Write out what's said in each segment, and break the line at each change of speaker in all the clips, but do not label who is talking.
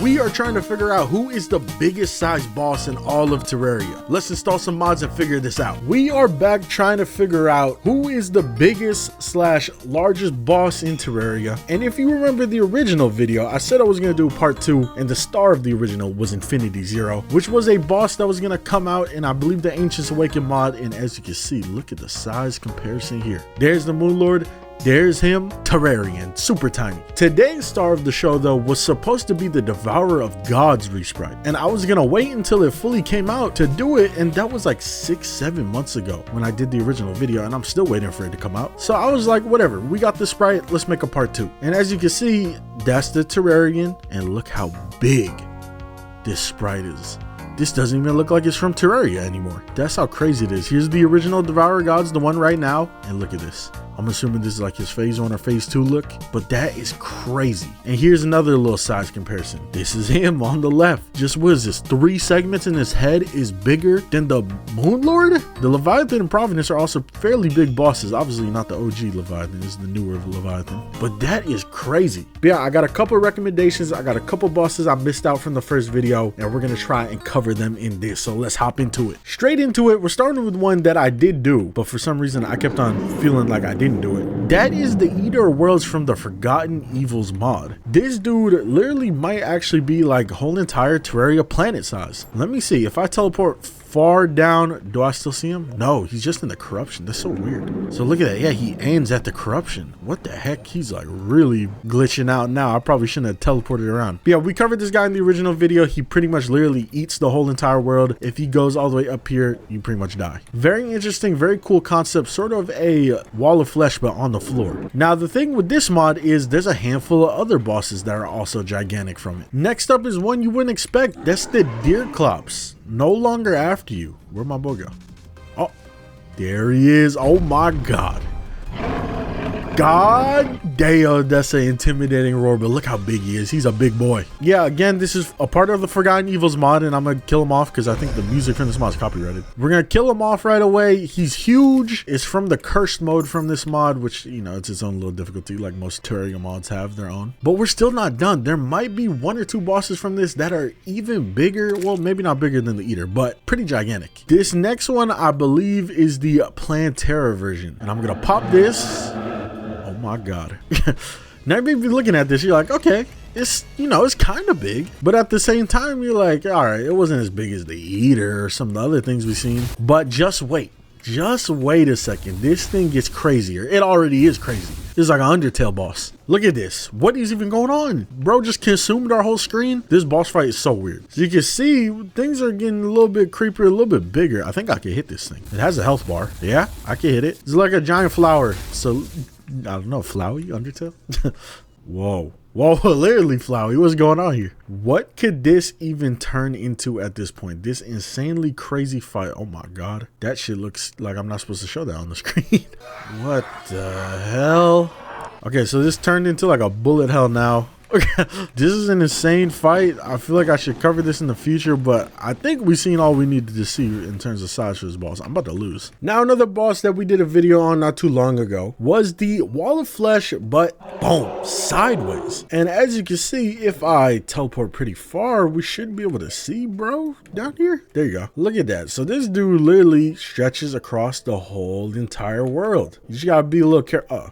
We are trying to figure out who is the biggest size boss in all of Terraria. Let's install some mods and figure this out. We are back trying to figure out who is the biggest slash largest boss in Terraria. And if you remember the original video, I said I was going to do part 2, and the star of the original was Infinity Zero, which was a boss that was going to come out in, I believe, the Ancients Awaken mod. And as you can see, look at the size comparison here. There's the Moon Lord. There's him, Terrarian, super tiny. Today's star of the show though was supposed to be the Devourer of Gods resprite, and I was gonna wait until it fully came out to do it, and that was like 6-7 months ago when I did the original video, and I'm still waiting for it to come out. So I was like, whatever, we got the sprite, let's make a part 2. And as you can see, that's the Terrarian, and look how big this sprite is. This doesn't even look like it's from Terraria anymore. That's how crazy it is. Here's the original Devourer Gods, the one right now, and look at this. I'm assuming this is like his phase 1 or phase 2 look, but that is crazy. And here's another little size comparison. This is him on the left. Just what is this? 3 segments in his head is bigger than the Moon Lord? The Leviathan and Providence are also fairly big bosses. Obviously not the OG Leviathan, this is the newer Leviathan. But that is crazy. But yeah, I got a couple of recommendations. I got a couple bosses I missed out from the first video, and we're gonna try and cover them in this. So let's hop into it. Straight into it, we're starting with one that I did do, but for some reason I kept on feeling like I didn't do it. That is the Eater of Worlds from the Forgotten Evils mod. This dude literally might actually be like whole entire Terraria planet size. Let me see if I teleport far down. Do I still see him? No, he's just in the corruption. That's so weird. So look at that. Yeah, he aims at the corruption. What the heck? He's like really glitching out now. I probably shouldn't have teleported around. But yeah, we covered this guy in the original video. He pretty much literally eats the whole entire world. If he goes all the way up here, you pretty much die. Very interesting, very cool concept. Sort of a wall of flesh, but on the floor. Now, the thing with this mod is there's a handful of other bosses that are also gigantic from it. Next up is one you wouldn't expect. That's the Deerclops. No longer after you. Where'd my boy go? Oh, there he is. Oh my god. God damn, that's an intimidating roar, but look how big he is. He's a big boy. Yeah, again, this is a part of the Forgotten Evils mod, and I'm gonna kill him off because I think the music from this mod is copyrighted. We're gonna kill him off right away. He's huge. It's from the cursed mode from this mod, which, you know, it's its own little difficulty, like most Terraria mods have their own. But we're still not done. There might be 1 or 2 bosses from this that are even bigger. Well, maybe not bigger than the Eater, but pretty gigantic. This next one, I believe, is the Plantera version, and I'm gonna pop this. Oh my god. Now if you're looking at this, you're like, okay, it's, you know, it's kind of big, but at the same time you're like, all right, it wasn't as big as the Eater or some of the other things we've seen. But just wait a second. This thing gets crazier. It already is crazy. This is like an Undertale boss. Look at this. What is even going on? Bro just consumed our whole screen. This boss fight is so weird. So you can see things are getting a little bit creepier, a little bit bigger. I think I can hit this thing. It has a health bar. Yeah, I can hit it. It's like a giant flower. So I don't know, Flowey Undertale? Whoa, literally Flowey. What's going on here? What could this even turn into at this point? This insanely crazy fight. Oh my god, that shit looks like I'm not supposed to show that on the screen. What the hell? Okay, so this turned into like a bullet hell now. Okay, this is an insane fight. I feel like I should cover this in the future, but I think we've seen all we needed to see in terms of size for this boss. I'm about to lose. Now, another boss that we did a video on not too long ago was the Wall of Flesh, but boom, sideways. And as you can see, if I teleport pretty far, we should be able to see, bro, down here. There you go. Look at that. So this dude literally stretches across the whole entire world. You just gotta be a little careful.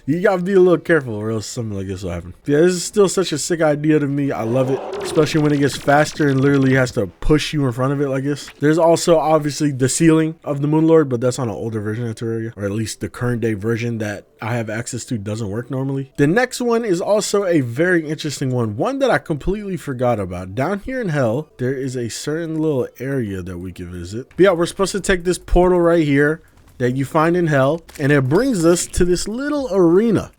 You gotta be a little careful or else something like this will happen. Yeah, this is still such a sick idea to me. I love it, especially when it gets faster and literally has to push you in front of it like this. There's also obviously the ceiling of the Moon Lord, but that's on an older version of Terraria, or at least the current day version that I have access to doesn't work normally. The next one is also a very interesting one that I completely forgot about. Down here in Hell, there is a certain little area that we can visit. But yeah, we're supposed to take this portal right here that you find in Hell, and it brings us to this little arena.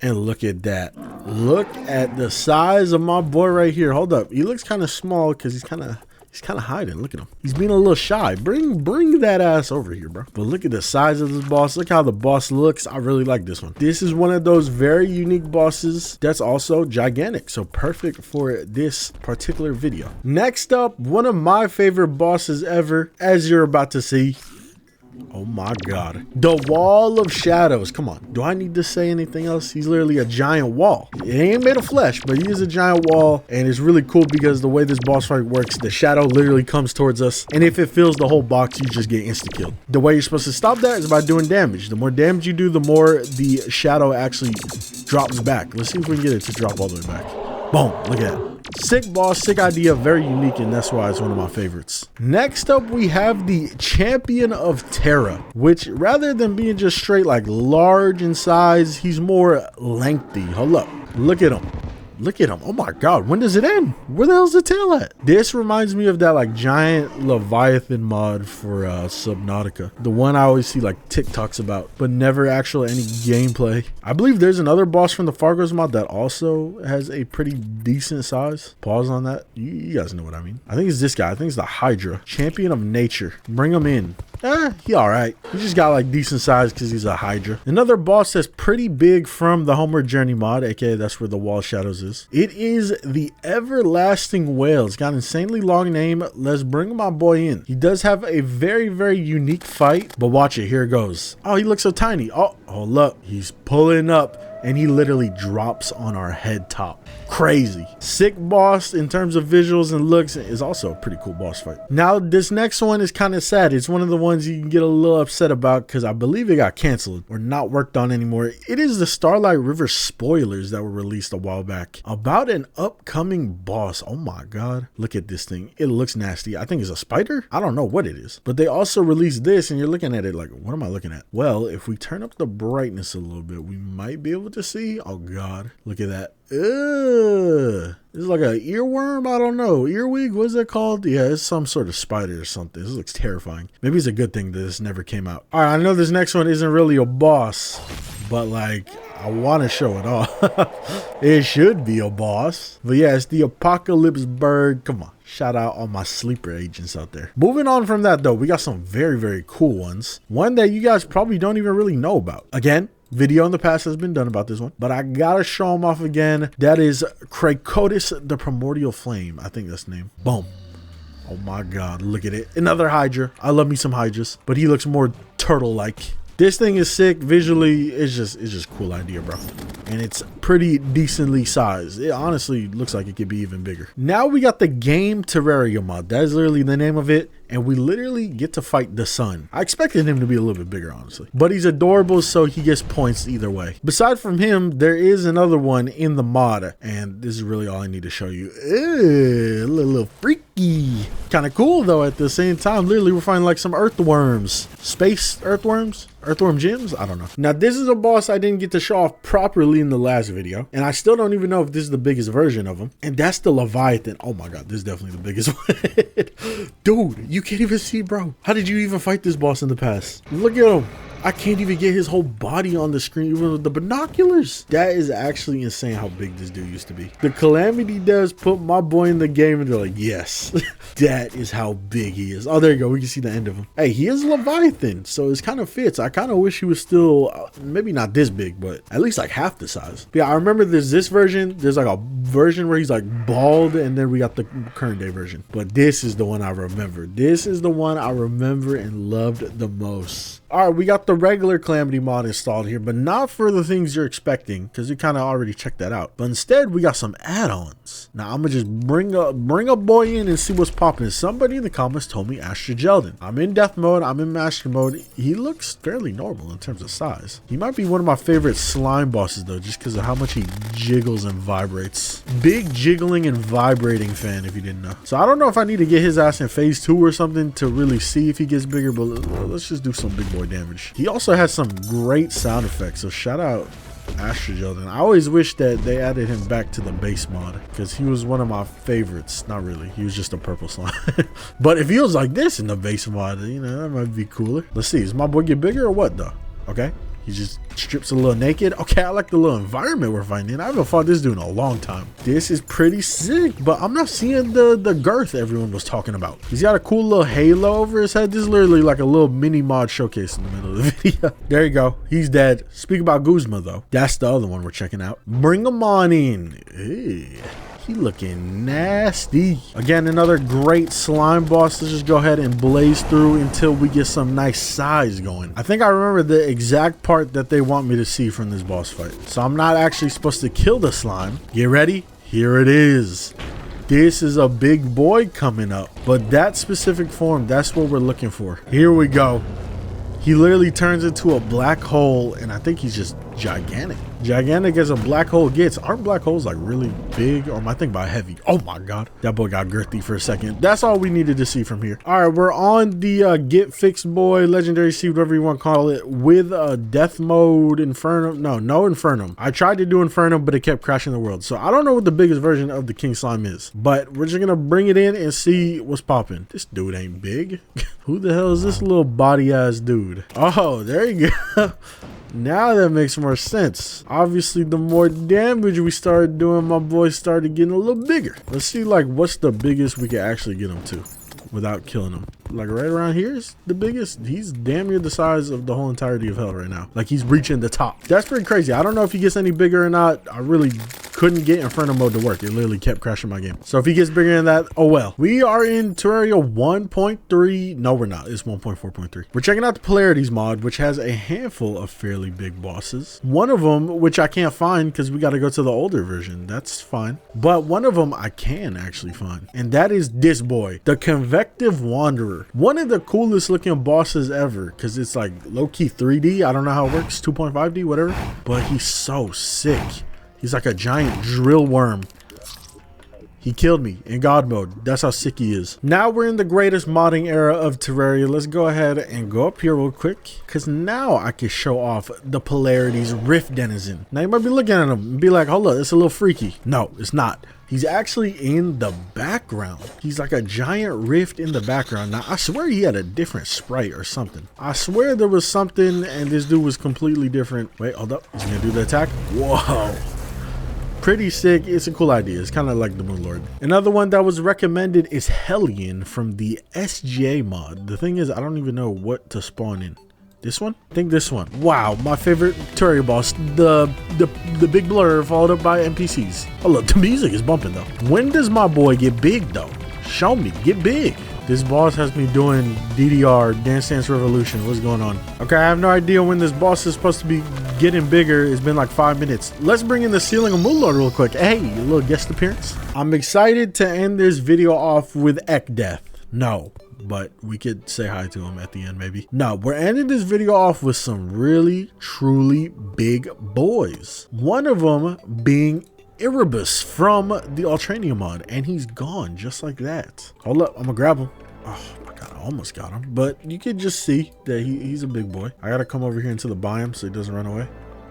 And look at that. Look at the size of my boy right here. Hold up. He looks kind of small because he's kind of hiding. Look at him. He's being a little shy. Bring that ass over here, bro. But look at the size of this boss. Look how the boss looks. I really like this one. This is one of those very unique bosses that's also gigantic. So perfect for this particular video. Next up, one of my favorite bosses ever, as you're about to see. Oh my god. The wall of shadows. Come on. Do I need to say anything else? He's literally a giant wall. It ain't made of flesh, but he is a giant wall. And it's really cool because the way this boss fight works, the shadow literally comes towards us. And if it fills the whole box, you just get insta-killed. The way you're supposed to stop that is by doing damage. The more damage you do, the more the shadow actually drops back. Let's see if we can get it to drop all the way back. Boom. Look at that. Sick boss, sick idea, very unique, and that's why it's one of my favorites. Next up, we have the Champion of Terra, which rather than being just straight like large in size, he's more lengthy. Hold up. Look at him. Look at him. Oh my god, when does it end? Where the hell's the tail at? This reminds me of that like giant leviathan mod for Subnautica, the one I always see like TikToks about, but never actual any gameplay. I believe there's another boss from the Fargo's mod that also has a pretty decent size. Pause on that. You guys know what I mean. I think it's this guy. I think it's the Hydra, Champion of Nature. Bring him in. He all right. He just got like decent size because he's a Hydra. Another boss that's pretty big from the Homeward Journey mod, aka that's where the wall shadows is. It is the Everlasting Whale. It's got an insanely long name. Let's bring my boy in. He does have a very, very unique fight, but watch it. Here it goes. Oh, he looks so tiny. Oh, hold up. He's pulling up. And he literally drops on our head top. Crazy. Sick boss in terms of visuals and looks. Is also a pretty cool boss fight. Now, this next one is kind of sad. It's one of the ones you can get a little upset about because I believe it got canceled or not worked on anymore. It is the Starlight River spoilers that were released a while back about an upcoming boss. Oh my god. Look at this thing. It looks nasty. I think it's a spider. I don't know what it is. But they also released this and you're looking at it like, what am I looking at? Well, if we turn up the brightness a little bit, we might be able to see. Oh god, look at that. This is like an earworm. I don't know. Earwig, what is that called? Yeah, it's some sort of spider or something. This looks terrifying. Maybe it's a good thing that this never came out. All right, I know this next one isn't really a boss, but like I want to show it off. It should be a boss, but yeah, it's the Apocalypse Bird. Come on. Shout out all my sleeper agents out there. Moving on from that though, we got some very, very cool ones. One that you guys probably don't even really know about. Again, video in the past has been done about this one, but I gotta show him off again. That is Krakotis, the Primordial Flame. I think that's the name. Boom. Oh my god, look at it. Another Hydra. I love me some Hydras, but he looks more turtle-like. This thing is sick. Visually, it's just cool idea, bro. And it's pretty decently sized. It honestly looks like it could be even bigger. Now we got the GIANT Terraria mod. That is literally the name of it. And we literally get to fight the sun. I expected him to be a little bit bigger, honestly. But he's adorable, so he gets points either way. Beside from him, there is another one in the mod. And this is really all I need to show you. A little freaky. Kind of cool, though, at the same time. Literally, we're finding like some earthworms. Space earthworms? Earthworm gems? I don't know. Now, this is a boss I didn't get to show off properly in the last video. And I still don't even know if this is the biggest version of him. And that's the Leviathan. Oh my god, this is definitely the biggest one. Dude, you can't even see, bro. How did you even fight this boss in the past? Look at him. I can't even get his whole body on the screen even with the binoculars. That is actually insane how big this dude used to be. The Calamity does put my boy in the game and they're like, yes, that is how big he is. Oh, there you go. We can see the end of him. Hey, he is Leviathan, so it kind of fits. I kind of wish he was still, maybe not this big, but at least like half the size. But yeah, I remember there's this version. There's like a version where he's like bald, and then we got the current day version. But this is the one I remember. This is the one I remember and loved the most. All right, we got the regular Calamity mod installed here, but not for the things you're expecting, because you kind of already checked that out. But instead, we got some add-ons. Now, I'm going to just bring a boy in and see what's popping. Somebody in the comments told me Astra Geldin. I'm in death mode. I'm in master mode. He looks fairly normal in terms of size. He might be one of my favorite slime bosses, though, just because of how much he jiggles and vibrates. Big jiggling and vibrating fan, if you didn't know. So I don't know if I need to get his ass in phase 2 or something to really see if he gets bigger, but let's just do some big boy damage. He also has some great sound effects, so shout out Astra Geldin. I always wish that they added him back to the base mod because he was one of my favorites. Not really, he was just a purple slime. But if he was like this in the base mod, you know, that might be cooler. Let's see, does my boy get bigger or what though? Okay, he just strips a little naked. Okay, I like the little environment we're finding. I haven't fought this dude in a long time. This is pretty sick, but I'm not seeing the girth everyone was talking about. He's got a cool little halo over his head. This is literally like a little mini mod showcase in the middle of the video. There you go. He's dead. Speak about Guzma though. That's the other one we're checking out. Bring him on in. Hey. He looking nasty. Again, another great slime boss. Let's just go ahead and blaze through until we get some nice size going. I think I remember the exact part that they want me to see from this boss fight. So I'm not actually supposed to kill the slime. Get ready. Here it is. This is a big boy coming up. But that specific form, that's what we're looking for. Here we go. He literally turns into a black hole, and I think he's just gigantic. Gigantic as a black hole gets. Aren't black holes like really big, or am I thinking about heavy? Oh my god, that boy got girthy for a second. That's all we needed to see from here. All right, we're on the get fixed boy, legendary seed, whatever you want to call it, with death mode infernum. No infernum. I tried to do infernum, but it kept crashing the world, so I don't know what the biggest version of the king slime is, but we're just gonna bring it in and see what's popping. This dude ain't big. Who the hell is this little body ass dude? Oh, there you go. Now that makes more sense. Obviously, the more damage we started doing, my boy started getting a little bigger. Let's see, like, what's the biggest we can actually get him to without killing him. Like, right around here is the biggest. He's damn near the size of the whole entirety of hell right now. Like, he's reaching the top. That's pretty crazy. I don't know if he gets any bigger or not. I really couldn't get Inferno mode to work. It literally kept crashing my game. So if he gets bigger than that, oh well. We are in Terraria 1.3. No, we're not. It's 1.4.3. We're checking out the polarities mod, which has a handful of fairly big bosses. One of them, which I can't find because we got to go to the older version. That's fine. But one of them I can actually find. And that is this boy, the Convective Wanderer. One of the coolest looking bosses ever, because it's like low-key 3D. I don't know how it works, 2.5D, whatever. But he's so sick. He's like a giant drill worm. He killed me in God mode. That's how sick he is. Now we're in the greatest modding era of Terraria. Let's go ahead and go up here real quick, because now I can show off the polarities rift denizen. Now you might be looking at him and be like, hold up, it's a little freaky. No, it's not. He's actually in the background. He's like a giant rift in the background. Now, I swear he had a different sprite or something. I swear there was something and this dude was completely different. Wait, hold up. He's gonna do the attack. Whoa. Pretty sick. It's a cool idea. It's kind of like the Moon Lord. Another one that was recommended is Helen from the SGA mod. The thing is, I don't even know what to spawn in. This one? I think this one. Wow, my favorite Terraria boss, the big blur followed up by NPCs. Oh look, the music is bumping though. When does my boy get big though? Show me, get big. This boss has me doing DDR, Dance Dance Revolution. What's going on? Okay, I have no idea when this boss is supposed to be getting bigger. It's been like 5 minutes. Let's bring in the ceiling of Moon Lord real quick. Hey, a little guest appearance. I'm excited to end this video off with Ek Death. No, but we could say hi to him at the end maybe. No, we're ending this video off with some really, truly big boys. One of them being Erebus from the Alrania mod, and he's gone just like that. Hold up, I'm gonna grab him. Oh my god, I almost got him, but you can just see that he's a big boy. I gotta come over here into the biome so he doesn't run away.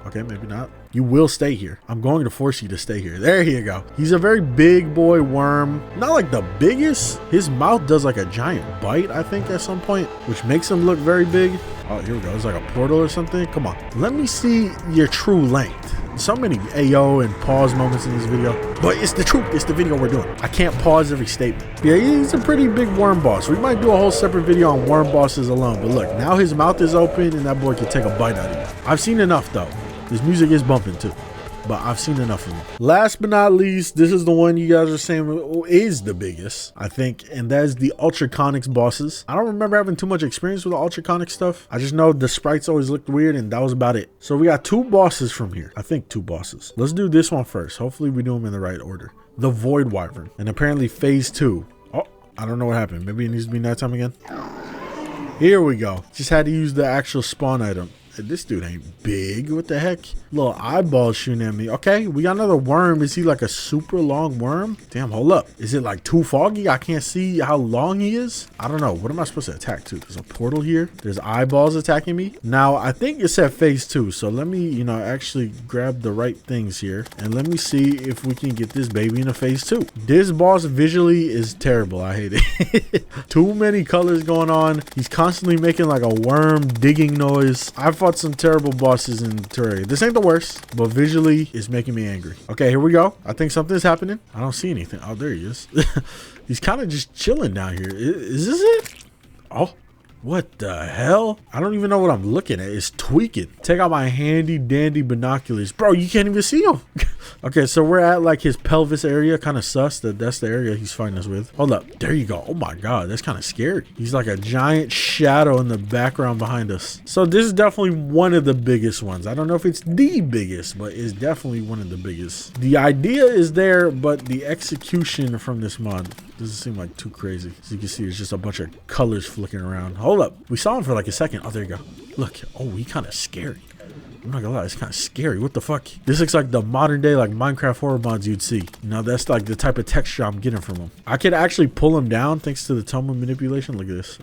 Okay, maybe not. You will stay here. I'm going to force you to stay here. There you go. He's a very big boy worm. Not like the biggest. His mouth does like a giant bite, I think, at some point, which makes him look very big. Oh, here we go. It's like a portal or something. Come on. Let me see your true length. So many AO and pause moments in this video, but it's the truth. It's the video we're doing. I can't pause every statement. Yeah, he's a pretty big worm boss. We might do a whole separate video on worm bosses alone, but look, now his mouth is open and that boy can take a bite out of you. I've seen enough though. This music is bumping too, but I've seen enough of him. Last but not least, this is the one you guys are saying is the biggest, I think, and that is the Ultra Conics bosses. I don't remember having too much experience with the Ultra Conics stuff. I just know the sprites always looked weird, and that was about it. So we got 2 bosses from here. I think 2 bosses. Let's do this one first. Hopefully we do them in the right order. The Void Wyvern, and apparently phase 2. Oh, I don't know what happened. Maybe it needs to be nighttime again. Here we go. Just had to use the actual spawn item. This dude ain't big. What the heck? Little eyeballs shooting at me. Okay, we got another worm. Is he like a super long worm? Damn, hold up. Is it like too foggy? I can't see how long he is. I don't know. What am I supposed to attack to? There's a portal here. There's eyeballs attacking me. Now, I think it's at phase 2. So let me, you know, actually grab the right things here. And let me see if we can get this baby into phase 2. This boss visually is terrible. I hate it. Too many colors going on. He's constantly making like a worm digging noise. I've fought some terrible bosses in Terraria. This ain't the worst, but visually it's making me angry. Okay, here we go. I think something's happening. I don't see anything. Oh, there he is. He's kind of just chilling down here. Is this it? Oh, What the hell? I don't even know what I'm looking at. It's tweaking. Take out my handy dandy binoculars. Bro, you can't even see him. Okay, so we're at like his pelvis area. Kind of sus that that's the area he's fighting us with. Hold up. There you go. Oh my god, that's kind of scary. He's like a giant shadow in the background behind us. So this is definitely one of the biggest ones. I don't know if it's the biggest, but it's definitely one of the biggest. The idea is there, but the execution from this mod doesn't seem like too crazy. As you can see, it's just a bunch of colors flicking around. Hold up. We saw him for like a second. Oh, there you go. Look. Oh, he kind of scary. I'm not gonna lie, it's kind of scary. What the fuck? This looks like the modern day like Minecraft horror mods you'd see. Now that's like the type of texture I'm getting from him. I could actually pull him down thanks to the tone manipulation. Look at this.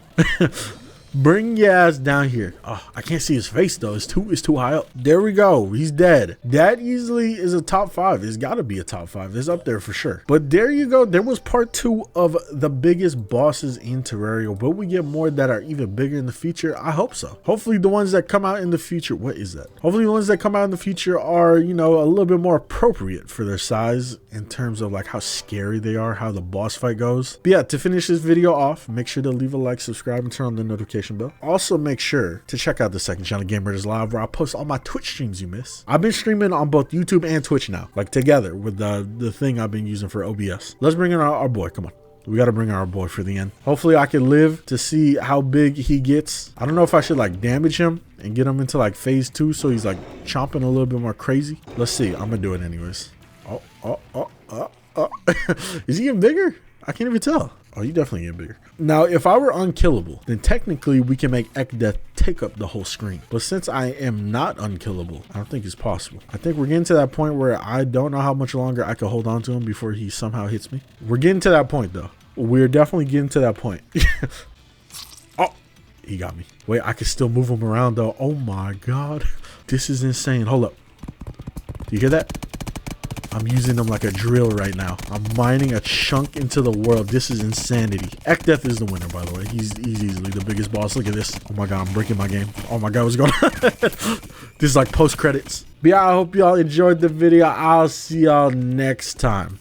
Bring your ass down here. Oh, I can't see his face though. It's too high up. There we go. He's dead. That easily is a top 5. It's got to be a top 5. It's up there for sure. But there you go. There was part 2 of the biggest bosses in Terraria. Will we get more that are even bigger in the future? I hope so. Hopefully the ones that come out in the future. What is that? Hopefully the ones that come out in the future are, you know, a little bit more appropriate for their size in terms of like how scary they are, how the boss fight goes. But yeah, to finish this video off, make sure to leave a like, subscribe, and turn on the notification bell. Also make sure to check out the second channel, Gamers Live, where I post all my Twitch streams you miss. I've been streaming on both YouTube and Twitch now, like together with the thing I've been using for OBS. Let's bring in our boy. Come on. We got to bring our boy for the end. Hopefully I can live to see how big he gets. I don't know if I should like damage him and get him into like phase 2 so he's like chomping a little bit more crazy. Let's see. I'm gonna do it anyways. Is he getting bigger? I can't even tell. Oh, you definitely get bigger. Now, if I were unkillable, then technically we can make Ekdeath take up the whole screen. But since I am not unkillable, I don't think it's possible. I think we're getting to that point where I don't know how much longer I can hold on to him before he somehow hits me. We're getting to that point, though. We're definitely getting to that point. Oh, he got me. Wait, I can still move him around, though. Oh, my God. This is insane. Hold up. Do you hear that? I'm using them like a drill right now. I'm mining a chunk into the world. This is insanity. Ekdeath is the winner, by the way. He's easily the biggest boss. Look at this. Oh my god, I'm breaking my game. Oh my god, what's going on? This is like post credits. But yeah, I hope y'all enjoyed the video. I'll see y'all next time.